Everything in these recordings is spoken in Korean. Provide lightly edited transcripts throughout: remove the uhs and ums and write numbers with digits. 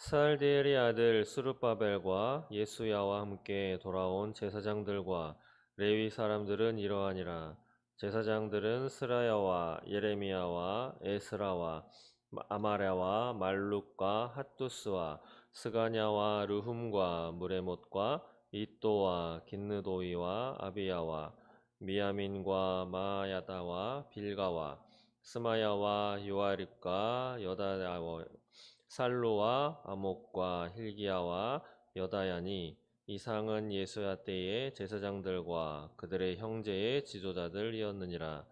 살디엘의 아들 스룹바벨과 예수야와 함께 돌아온 제사장들과 레위 사람들은 이러하니라. 제사장들은 스라야와 예레미야와 에스라와 아마랴와 말룩과 핫두스와 스가냐와 르훔과 무레못과 이또와 긴느도이와 아비야와 미야민과 마야다와 빌가와 스마야와 요아립과 여다야와 살로와 아목과 hil기야와 여다야니 이상은 예수야 때의 제사장들과 그들의 형제의 지도자들이었느니라.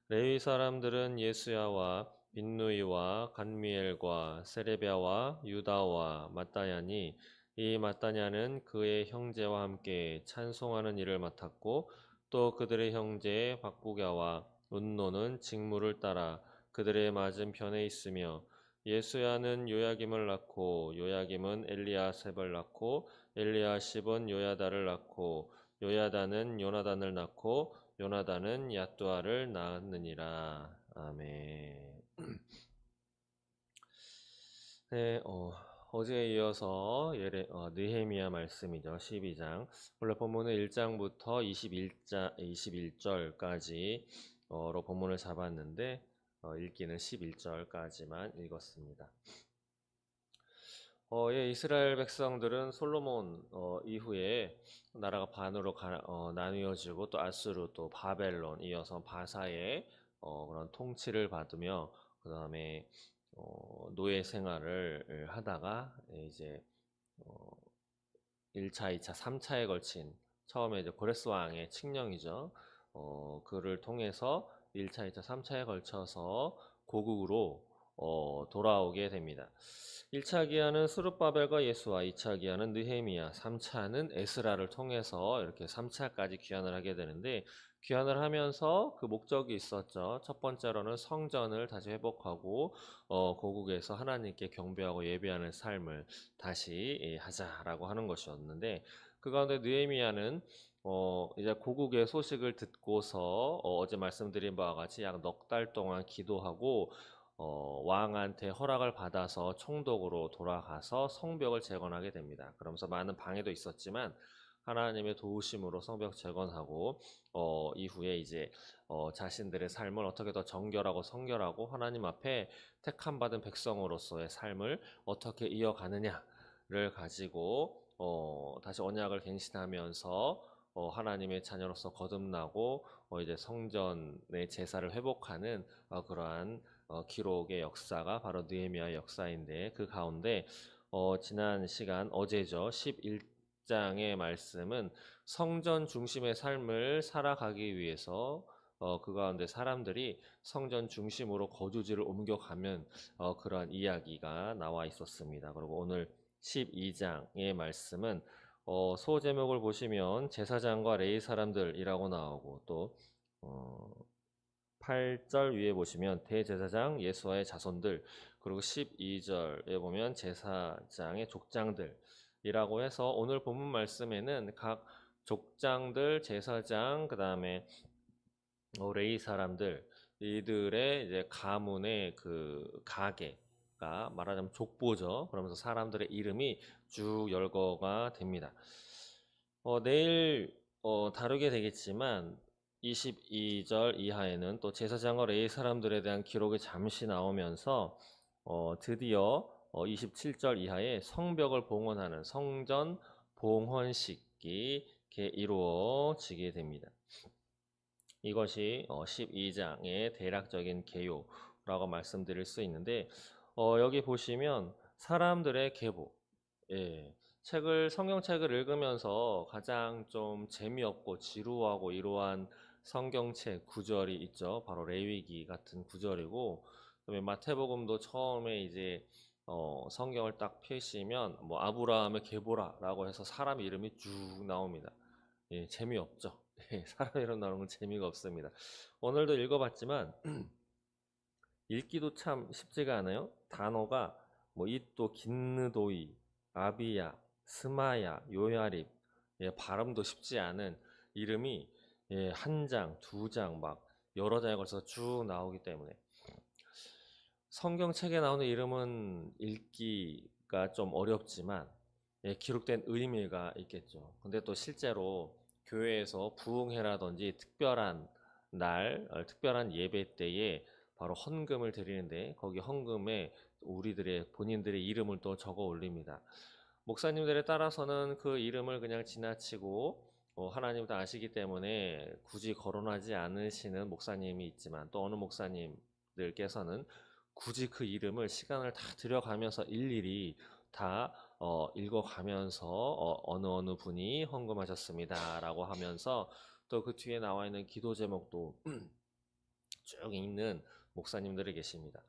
레위 사람들은 예수야와 빈누이와 간미엘과 세레비야와 유다와 마따야니 이 마따냐는 그의 형제와 함께 찬송하는 일을 맡았고 또 그들의 형제 박부갸와 운노는 직무를 따라 그들의 맞은편에 있으며 예수야는 요야김을 낳고 요야김은 엘리야셉을 낳고 엘리야십은 요야다를 낳고 요야다는 요나단을 낳고 요나단은 얏두아를 낳았느니라. 아멘. 네, 어제에 이어서 느헤미야 말씀이죠. 12장. 원래 본문은 1장부터 21절까지로 본문을 잡았는데 읽기는 11절까지만 읽었습니다. 예, 이스라엘 백성들은 솔로몬 이후에 나라가 반으로 나뉘어지고 또 아수르 또 바벨론 이어서 바사의 그런 통치를 받으며 그 다음에 노예 생활을 하다가 이제 1차, 2차, 3차에 걸친 처음에 이제 고레스 왕의 칙령이죠. 그를 통해서 1차, 2차, 3차에 걸쳐서 고국으로 돌아오게 됩니다. 1차 기한은 스룹바벨과 예수와 2차 기한은 느헤미야, 3차는 에스라를 통해서 이렇게 3차까지 귀환을 하게 되는데 귀환을 하면서 그 목적이 있었죠. 첫 번째로는 성전을 다시 회복하고 고국에서 하나님께 경배하고 예배하는 삶을 다시 하자라고 하는 것이었는데 그 가운데 느헤미야는 이제 고국의 소식을 듣고서 어제 말씀드린 바와 같이 약 넉 달 동안 기도하고 왕한테 허락을 받아서 총독으로 돌아가서 성벽을 재건하게 됩니다. 그러면서 많은 방해도 있었지만 하나님의 도우심으로 성벽 재건하고 이후에 이제 자신들의 삶을 어떻게 더 정결하고 성결하고 하나님 앞에 택함 받은 백성으로서의 삶을 어떻게 이어가느냐를 가지고 다시 언약을 갱신하면서 하나님의 자녀로서 거듭나고 이제 성전의 제사를 회복하는 그러한 기록의 역사가 바로 느헤미야의 역사인데 그 가운데 지난 시간 어제죠. 11장의 말씀은 성전 중심의 삶을 살아가기 위해서 그 가운데 사람들이 성전 중심으로 거주지를 옮겨가면 그러한 이야기가 나와 있었습니다. 그리고 오늘 12장의 말씀은 소제목을 보시면 제사장과 레위 사람들이라고 나오고 또 8절 위에 보시면 대제사장 예수와의 자손들 그리고 12절에 보면 제사장의 족장들이라고 해서 오늘 본문 말씀에는 각 족장들, 제사장, 그 다음에 레위 사람들 이들의 이제 가문의 그 가계가 말하자면 족보죠. 그러면서 사람들의 이름이 쭉 열거가 됩니다. 내일 다루게 되겠지만 22절 이하에는 또 제사장과 레위 사람들에 대한 기록이 잠시 나오면서 드디어 27절 이하에 성벽을 봉헌하는 성전 봉헌식이 이루어지게 됩니다. 이것이 12장의 대략적인 개요라고 말씀드릴 수 있는데 여기 보시면 사람들의 계보, 성경책을 읽으면서 가장 좀 재미없고 지루하고 이러한 성경책 구절이 있죠. 바로 레위기 같은 구절이고, 그다음에 마태복음도 처음에 이제 성경을 딱 펴시면 뭐 아브라함의 계보라라고 해서 사람 이름이 쭉 나옵니다. 재미없죠. 사람 이름 나오는 건 재미가 없습니다. 오늘도 읽어봤지만 읽기도 참 쉽지가 않아요. 단어가 뭐 이또, 긴느도이, 아비야, 스마야, 요야립, 발음도 쉽지 않은 이름이 한 장, 두 장, 막 여러 장에 걸쳐서 쭉 나오기 때문에 성경책에 나오는 이름은 읽기 기록되기가 좀 어렵지만 기록된 의미가 있겠죠. 근데 또 실제로 교회에서 부흥회라든지 특별한 날, 특별한 예배 때에 바로 헌금을 드리는데 거기 헌금에 우리들의 본인들의 이름을 또 적어 올립니다. 목사님들에 따라서는 그 이름을 그냥 지나치고 하나님도 아시기 때문에 굳이 거론하지 않으시는 목사님이 있지만 또 어느 목사님들께서는 굳이 그 이름을 시간을 다 들여가면서 일일이 다 읽어가면서 어느 분이 헌금하셨습니다 라고 하면서 또 그 뒤에 나와 있는 기도 제목도 쭉 읽는 목사님들이 계십니다.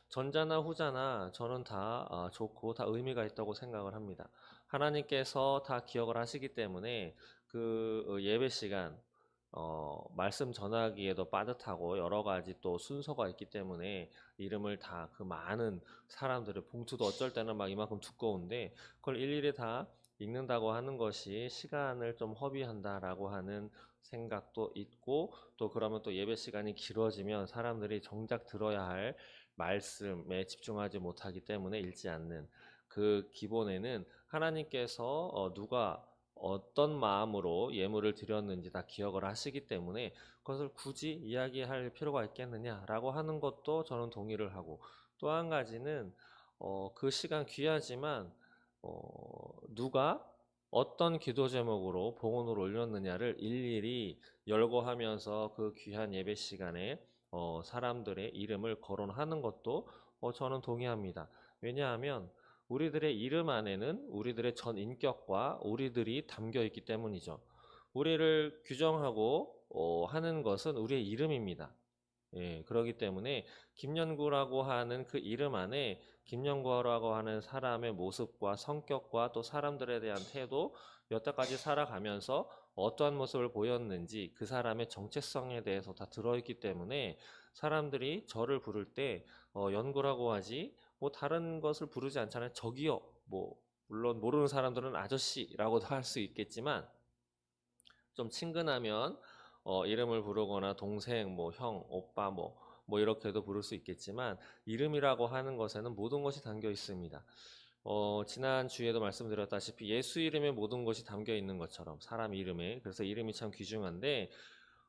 전자나 후자나 저는 다 좋고 다 의미가 있다고 생각을 합니다. 하나님께서 다 기억을 하시기 때문에 그 예배 시간 말씀 전하기에도 빠듯하고 여러 가지 또 순서가 있기 때문에 이름을 다 그 많은 사람들의 봉투도 어쩔 때는 막 이만큼 두꺼운데 그걸 일일이 다 읽는다고 하는 것이 시간을 좀 허비한다라고 하는 생각도 있고 또 그러면 또 예배 시간이 길어지면 사람들이 정작 들어야 할 말씀에 집중하지 못하기 때문에 읽지 않는 그 기본에는 하나님께서 누가 어떤 마음으로 예물을 드렸는지 다 기억을 하시기 때문에 그것을 굳이 이야기할 필요가 있겠느냐라고 하는 것도 저는 동의를 하고 또 한 가지는 그 시간 귀하지만 누가 어떤 기도 제목으로 봉헌을 올렸느냐를 일일이 열거하면서 그 귀한 예배 시간에 사람들의 이름을 거론하는 것도 저는 동의합니다. 왜냐하면 우리들의 이름 안에는 우리들의 전 인격과 우리들이 담겨 있기 때문이죠. 우리를 규정하고 하는 것은 우리의 이름입니다. 예, 그렇기 때문에 김연구라고 하는 그 이름 안에 김연구라고 하는 사람의 모습과 성격과 또 사람들에 대한 태도, 여태까지 살아가면서 어떠한 모습을 보였는지 그 사람의 정체성에 대해서 다 들어있기 때문에 사람들이 저를 부를 때 연구라고 하지 뭐 다른 것을 부르지 않잖아요. 저기요. 뭐 물론 모르는 사람들은 아저씨라고도 할 수 있겠지만 좀 친근하면 이름을 부르거나 동생, 뭐 형, 오빠 뭐 이렇게도 부를 수 있겠지만 이름이라고 하는 것에는 모든 것이 담겨 있습니다. 지난 주에도 말씀드렸다시피 예수 이름에 모든 것이 담겨 있는 것처럼 사람 이름에 그래서 이름이 참 귀중한데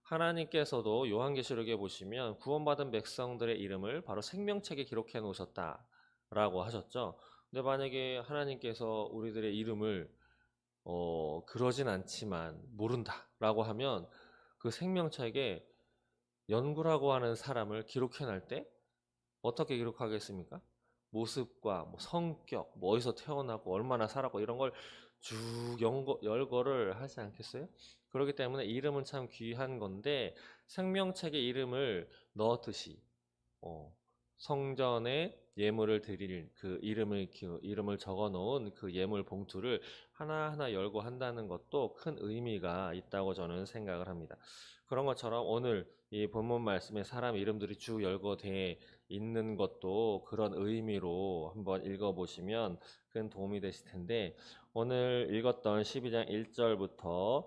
하나님께서도 요한계시록에 보시면 구원받은 백성들의 이름을 바로 생명책에 기록해 놓으셨다라고 하셨죠. 근데 만약에 하나님께서 우리들의 이름을 그러진 않지만 모른다라고 하면 그 생명책에 연구라고 하는 사람을 기록해 낼 때 어떻게 기록하겠습니까? 모습과 뭐 성격, 뭐 어디서 태어나고 얼마나 살았고 이런 걸 쭉 열거를 하지 않겠어요? 그렇기 때문에 이름은 참 귀한 건데 생명책에 이름을 넣었듯이 성전에 예물을 드릴 그 이름을 적어 놓은 그 예물 봉투를 하나하나 열고 한다는 것도 큰 의미가 있다고 저는 생각을 합니다. 그런 것처럼 오늘 이 본문 말씀에 사람 이름들이 쭉 열거돼 있는 것도 그런 의미로 한번 읽어보시면 큰 도움이 되실 텐데 오늘 읽었던 12장 1절부터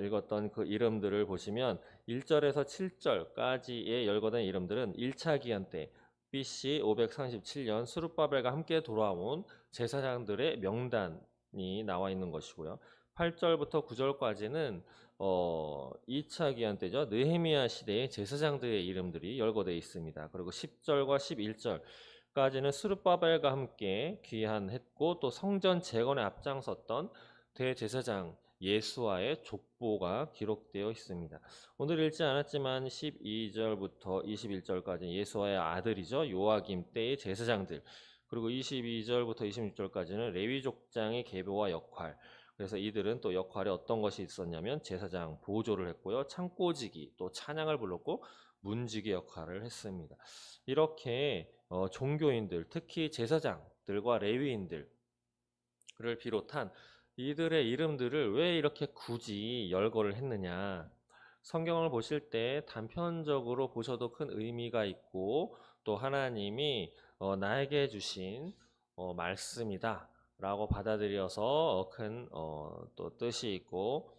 읽었던 그 이름들을 보시면 1절에서 7절까지의 열거된 이름들은 1차 기한 때 BC 537년 스룹바벨과 함께 돌아온 제사장들의 명단이 나와 있는 것이고요. 8절부터 9절까지는 2차 기한 때죠. 느헤미야 시대의 제사장들의 이름들이 열거되어 있습니다. 그리고 10절과 11절까지는 스룹바벨과 함께 귀환했고 또 성전 재건에 앞장섰던 대제사장 예수와의 족보가 기록되어 있습니다. 오늘 읽지 않았지만 12절부터 21절까지 예수와의 아들이죠. 요아김 때의 제사장들 그리고 22절부터 26절까지는 레위족장의 계보와 역할 그래서 이들은 또 역할에 어떤 것이 있었냐면 제사장 보조를 했고요. 창꼬지기 또 찬양을 불렀고 문지기 역할을 했습니다. 이렇게 종교인들 특히 제사장들과 레위인들을 비롯한 이들의 이름들을 왜 이렇게 굳이 열거를 했느냐 성경을 보실 때 단편적으로 보셔도 큰 의미가 있고 또 하나님이 나에게 주신 말씀이다 라고 받아들여서 큰 또 뜻이 있고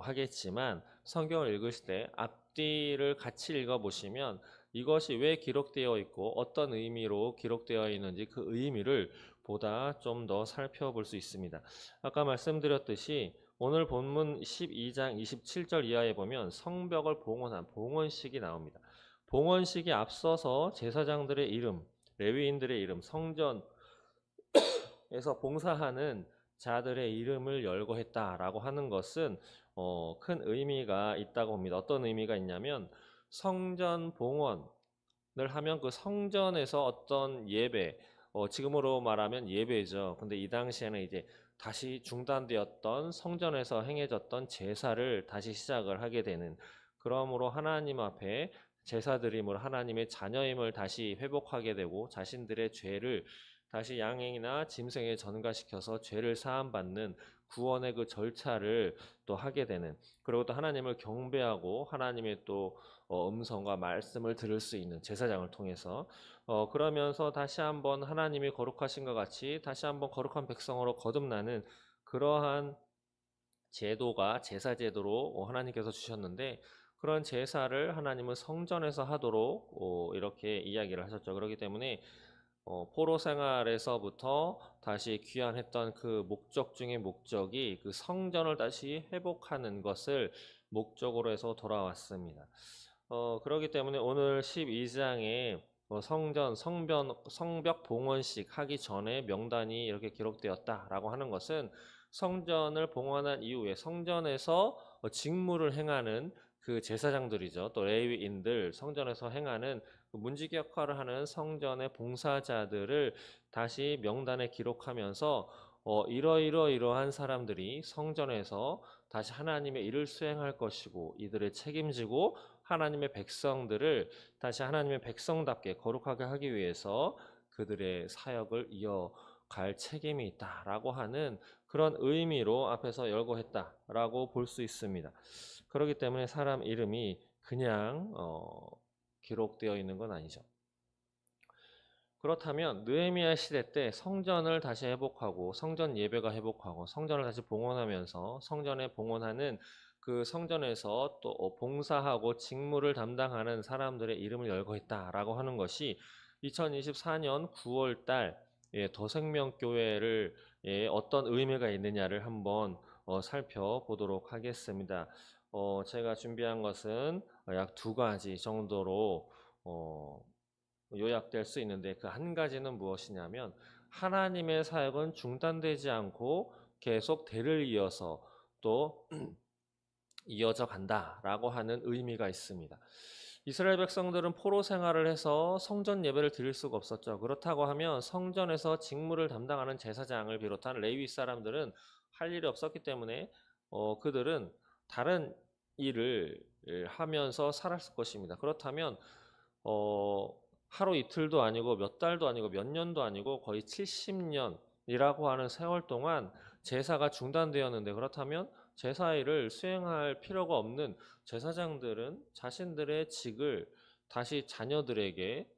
하겠지만 성경을 읽으실 때 앞뒤를 같이 읽어보시면 이것이 왜 기록되어 있고 어떤 의미로 기록되어 있는지 그 의미를 보다 좀 더 살펴볼 수 있습니다. 아까 말씀드렸듯이 오늘 본문 12장 27절 이하에 보면 성벽을 봉헌한 봉헌식이 나옵니다. 봉헌식이 앞서서 제사장들의 이름, 레위인들의 이름, 성전에서 봉사하는 자들의 이름을 열거했다라고 하는 것은 큰 의미가 있다고 봅니다. 어떤 의미가 있냐면 성전 봉헌을 하면 그 성전에서 어떤 예배, 지금으로 말하면 예배죠. 근데 이 당시에는 이제 다시 중단되었던 성전에서 행해졌던 제사를 다시 시작을 하게 되는, 그러므로 하나님 앞에 제사드림으로 하나님의 자녀임을 다시 회복하게 되고 자신들의 죄를 다시 양행이나 짐승에 전가시켜서 죄를 사함받는 구원의 그 절차를 또 하게 되는, 그리고 또 하나님을 경배하고 하나님의 또 음성과 말씀을 들을 수 있는 제사장을 통해서 그러면서 다시 한번 하나님이 거룩하신 것 같이 다시 한번 거룩한 백성으로 거듭나는 그러한 제도가 제사 제도로 하나님께서 주셨는데, 그런 제사를 하나님은 성전에서 하도록 이렇게 이야기를 하셨죠. 그렇기 때문에 포로 생활에서부터 다시 귀환했던 그 목적 중의 목적이 그 성전을 다시 회복하는 것을 목적으로 해서 돌아왔습니다. 그렇기 때문에 오늘 12장에 성벽 봉헌식 하기 전에 명단이 이렇게 기록되었다라고 하는 것은 성전을 봉헌한 이후에 성전에서 직무를 행하는 그 제사장들이죠. 또 레위인들, 성전에서 행하는 그 문지기 역할을 하는 성전의 봉사자들을 다시 명단에 기록하면서 이러한 사람들이 성전에서 다시 하나님의 일을 수행할 것이고 이들을 책임지고 하나님의 백성들을 다시 하나님의 백성답게 거룩하게 하기 위해서 그들의 사역을 이어갈 책임이 있다라고 하는 그런 의미로 앞에서 열거했다라고 볼 수 있습니다. 그렇기 때문에 사람 이름이 그냥 기록되어 있는 건 아니죠. 그렇다면 느헤미야 시대 때 성전을 다시 회복하고 성전 예배가 회복하고 성전을 다시 봉헌하면서 성전에 봉헌하는 그 성전에서 또 봉사하고 직무를 담당하는 사람들의 이름을 열거했다라고 하는 것이 2024년 9월 달 더생명교회를 어떤 의미가 있느냐를 한번 살펴보도록 하겠습니다. 제가 준비한 것은 약 2가지 정도로 요약될 수 있는데, 그 한 가지는 무엇이냐면 하나님의 사역은 중단되지 않고 계속 대를 이어서 또 이어져 간다라고 하는 의미가 있습니다. 이스라엘 백성들은 포로 생활을 해서 성전 예배를 드릴 수가 없었죠. 그렇다고 하면 성전에서 직무를 담당하는 제사장을 비롯한 레위 사람들은 할 일이 없었기 때문에 그들은 다른 일을 하면서 살았을 것입니다. 그렇다면 하루 이틀도 아니고 몇 달도 아니고 몇 년도 아니고 거의 70년이라고 하는 세월 동안 제사가 중단되었는데, 그렇다면 제사 일을 수행할 필요가 없는 제사장들은 자신들의 직을 다시 자녀들에게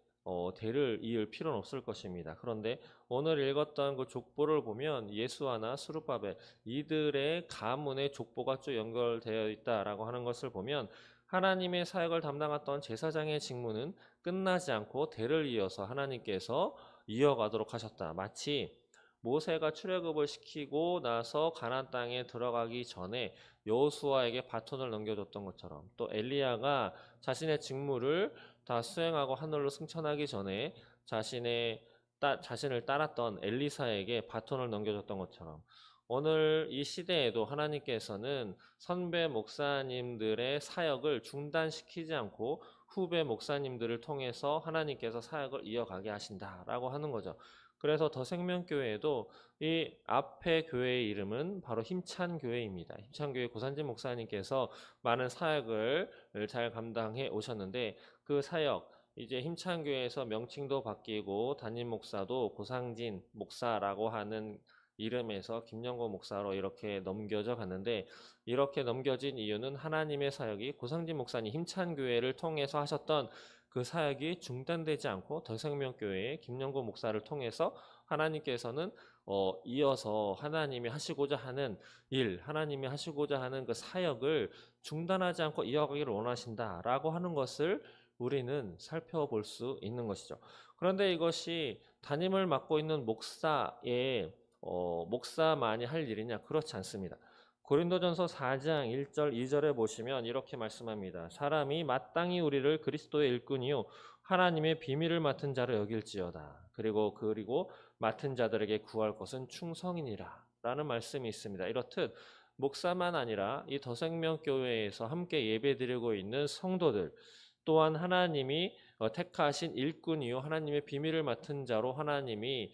대를 이을 필요는 없을 것입니다. 그런데 오늘 읽었던 그 족보를 보면 예수아나 스룹바벨 이들의 가문의 족보가 쭉 연결되어 있다라고 하는 것을 보면 하나님의 사역을 담당했던 제사장의 직무는 끝나지 않고 대를 이어서 하나님께서 이어가도록 하셨다. 마치 모세가 출애굽을 시키고 나서 가나안 땅에 들어가기 전에 여호수아에게 바톤을 넘겨줬던 것처럼, 또 엘리야가 자신의 직무를 다 수행하고 하늘로 승천하기 전에 자신을 따랐던 엘리사에게 바톤을 넘겨줬던 것처럼, 오늘 이 시대에도 하나님께서는 선배 목사님들의 사역을 중단시키지 않고 후배 목사님들을 통해서 하나님께서 사역을 이어가게 하신다라고 하는 거죠. 그래서 더생명교회에도 이 앞에 교회의 이름은 바로 힘찬 교회입니다. 힘찬 교회 고산진 목사님께서 많은 사역을 잘 감당해 오셨는데, 그 사역 이제 힘찬 교회에서 명칭도 바뀌고 담임 목사도 고상진 목사라고 하는 이름에서 김영고 목사로 이렇게 넘겨져 갔는데, 이렇게 넘겨진 이유는 하나님의 사역이 고상진 목사님 힘찬 교회를 통해서 하셨던 그 사역이 중단되지 않고 더생명교회의 김영고 목사를 통해서 하나님께서는 이어서 하나님이 하시고자 하는 일, 하나님이 하시고자 하는 그 사역을 중단하지 않고 이어가기를 원하신다라고 하는 것을 우리는 살펴볼 수 있는 것이죠. 그런데 이것이 담임을 맡고 있는 목사만이 할 일이냐? 그렇지 않습니다. 고린도전서 4장 1절 2절에 보시면 이렇게 말씀합니다. 사람이 마땅히 우리를 그리스도의 일꾼이요 하나님의 비밀을 맡은 자로 여길지어다. 그리고 맡은 자들에게 구할 것은 충성이니라 라는 말씀이 있습니다. 이렇듯 목사만 아니라 이 더생명교회에서 함께 예배드리고 있는 성도들 또한 하나님이 택하신 일꾼이요 하나님의 비밀을 맡은 자로 하나님이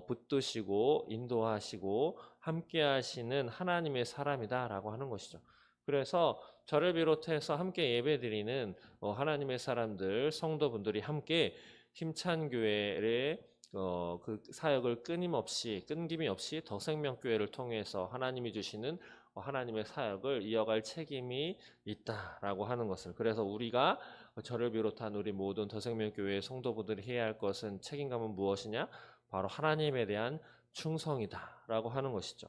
붙드시고 인도하시고 함께 하시는 하나님의 사람이다라고 하는 것이죠. 그래서 저를 비롯해서 함께 예배드리는 하나님의 사람들, 성도분들이 함께 힘찬 교회의 그 사역을 끊김이 없이 더생명교회를 통해서 하나님이 주시는 하나님의 사역을 이어갈 책임이 있다라고 하는 것을, 그래서 우리가 저를 비롯한 우리 모든 더생명교회의 성도분들이 해야 할 것은, 책임감은 무엇이냐? 바로 하나님에 대한 충성이다라고 하는 것이죠.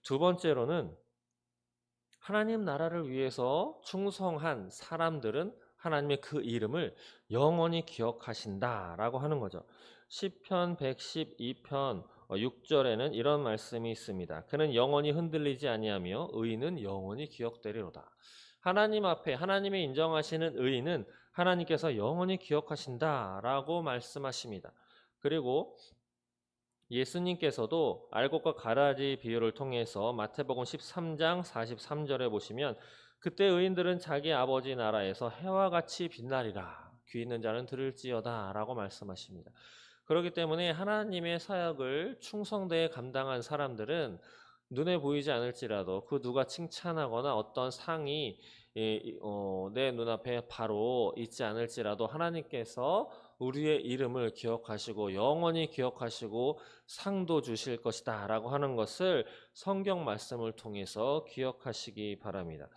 두 번째로는 하나님 나라를 위해서 충성한 사람들은 하나님의 그 이름을 영원히 기억하신다라고 하는 거죠. 시편 112편 6절에는 이런 말씀이 있습니다. 그는 영원히 흔들리지 아니하며 의인은 영원히 기억되리로다. 하나님 앞에 하나님이 인정하시는 의인은 하나님께서 영원히 기억하신다라고 말씀하십니다. 그리고 예수님께서도 알곡과 가라지 비유를 통해서 마태복음 13장 43절에 보시면 그때 의인들은 자기 아버지 나라에서 해와 같이 빛나리라. 귀 있는 자는 들을지어다 라고 말씀하십니다. 그렇기 때문에 하나님의 사역을 충성되게 감당한 사람들은 눈에 보이지 않을지라도 그 누가 칭찬하거나 어떤 상이 내 눈앞에 바로 있지 않을지라도 하나님께서 우리의 이름을 기억하시고 영원히 기억하시고 상도 주실 것이다 라고 하는 것을 성경 말씀을 통해서 기억하시기 바랍니다.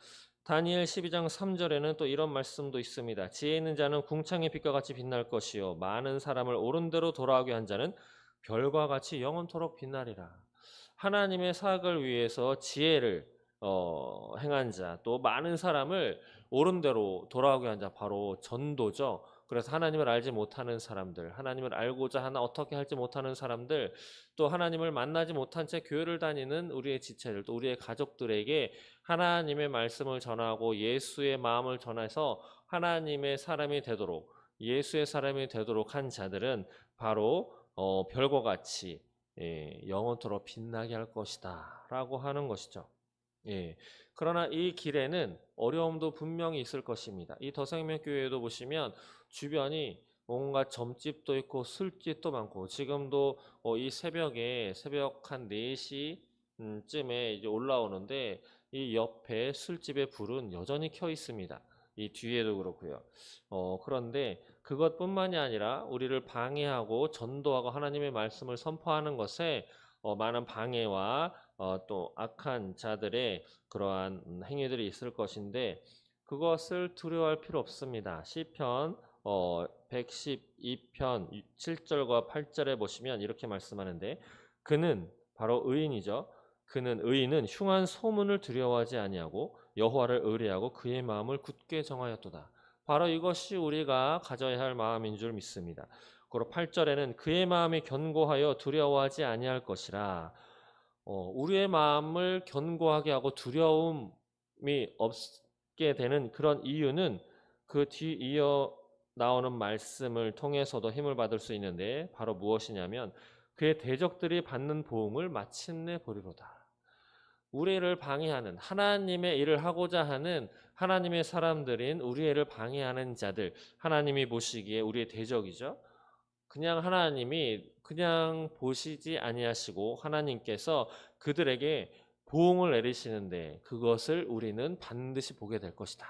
다니엘 12장 3절에는 또 이런 말씀도 있습니다. 지혜 있는 자는 궁창의 빛과 같이 빛날 것이요 많은 사람을 옳은 대로 돌아오게 한 자는 별과 같이 영원토록 빛나리라. 하나님의 사역을 위해서 지혜를 행한 자, 또 많은 사람을 옳은 대로 돌아오게 한 자, 바로 전도죠. 그래서 하나님을 알지 못하는 사람들, 하나님을 알고자 하나 어떻게 할지 못하는 사람들, 또 하나님을 만나지 못한 채 교회를 다니는 우리의 지체들, 또 우리의 가족들에게 하나님의 말씀을 전하고 예수의 마음을 전해서 하나님의 사람이 되도록, 예수의 사람이 되도록 한 자들은 바로 별과 같이 영원토록 빛나게 할 것이다 라고 하는 것이죠. 그러나 이 길에는 어려움도 분명히 있을 것입니다. 이 더생명교회에도 보시면 주변이 온갖 점집도 있고 술집도 많고, 지금도 이 새벽 한 4시쯤에 이제 올라오는데 이 옆에 술집의 불은 여전히 켜 있습니다. 이 뒤에도 그렇고요. 그런데 그것뿐만이 아니라 우리를 방해하고 전도하고 하나님의 말씀을 선포하는 것에 많은 방해와 또 악한 자들의 그러한 행위들이 있을 것인데 그것을 두려워할 필요 없습니다. 시편 112편 7절과 8절에 보시면 이렇게 말씀하는데, 그는 바로 의인이죠. 그는 의인은 흉한 소문을 두려워하지 아니하고 여호와를 의뢰하고 그의 마음을 굳게 정하였도다. 바로 이것이 우리가 가져야 할 마음인 줄 믿습니다. 그리고 8절에는 그의 마음이 견고하여 두려워하지 아니할 것이라. 우리의 마음을 견고하게 하고 두려움이 없게 되는 그런 이유는 그 뒤 이어 나오는 말씀을 통해서도 힘을 받을 수 있는데, 바로 무엇이냐면 그의 대적들이 받는 보응을 마침내 보리로다. 우리를 방해하는, 하나님의 일을 하고자 하는 하나님의 사람들인 우리를 방해하는 자들, 하나님이 보시기에 우리의 대적이죠. 그냥 하나님이 그냥 보시지 아니하시고 하나님께서 그들에게 보응을 내리시는데 그것을 우리는 반드시 보게 될 것이다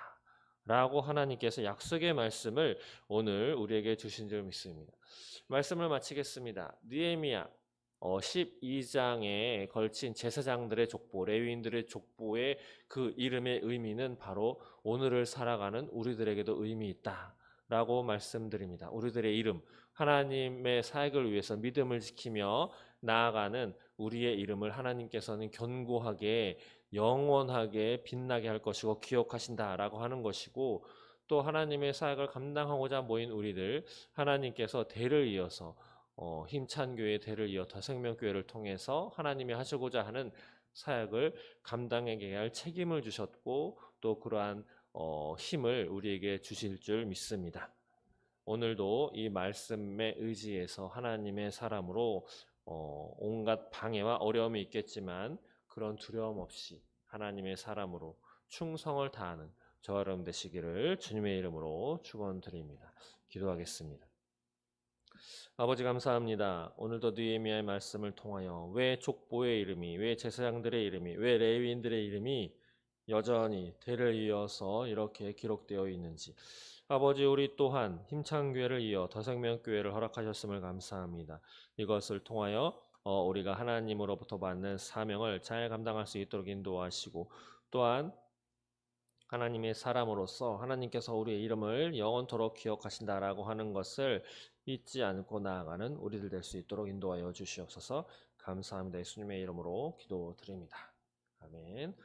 라고 하나님께서 약속의 말씀을 오늘 우리에게 주신 줄 믿습니다. 말씀을 마치겠습니다. 느헤미야 12장에 걸친 제사장들의 족보, 레위인들의 족보의 그 이름의 의미는 바로 오늘을 살아가는 우리들에게도 의미 있다 라고 말씀드립니다. 우리들의 이름, 하나님의 사역을 위해서 믿음을 지키며 나아가는 우리의 이름을 하나님께서는 견고하게 영원하게 빛나게 할 것이고 기억하신다라고 하는 것이고, 또 하나님의 사역을 감당하고자 모인 우리들 하나님께서 대를 이어서 힘찬 교회 대를 이어 더생명교회를 통해서 하나님이 하시고자 하는 사역을 감당하게 할 책임을 주셨고 또 그러한 힘을 우리에게 주실 줄 믿습니다. 오늘도 이 말씀에 의지해서 하나님의 사람으로 온갖 방해와 어려움이 있겠지만 그런 두려움 없이 하나님의 사람으로 충성을 다하는 저와 여러분 되시기를 주님의 이름으로 축원드립니다. 기도하겠습니다. 아버지 감사합니다. 오늘도 느헤미야의 말씀을 통하여 왜 족보의 이름이, 왜 제사장들의 이름이, 왜 레위인들의 이름이 여전히 대를 이어서 이렇게 기록되어 있는지 아버지 우리 또한 힘찬 교회를 이어 더생명교회를 허락하셨음을 감사합니다. 이것을 통하여 우리가 하나님으로부터 받는 사명을 잘 감당할 수 있도록 인도하시고 또한 하나님의 사람으로서 하나님께서 우리의 이름을 영원토록 기억하신다라고 하는 것을 잊지 않고 나아가는 우리들 될 수 있도록 인도하여 주시옵소서. 감사합니다. 예수님의 이름으로 기도드립니다. 아멘.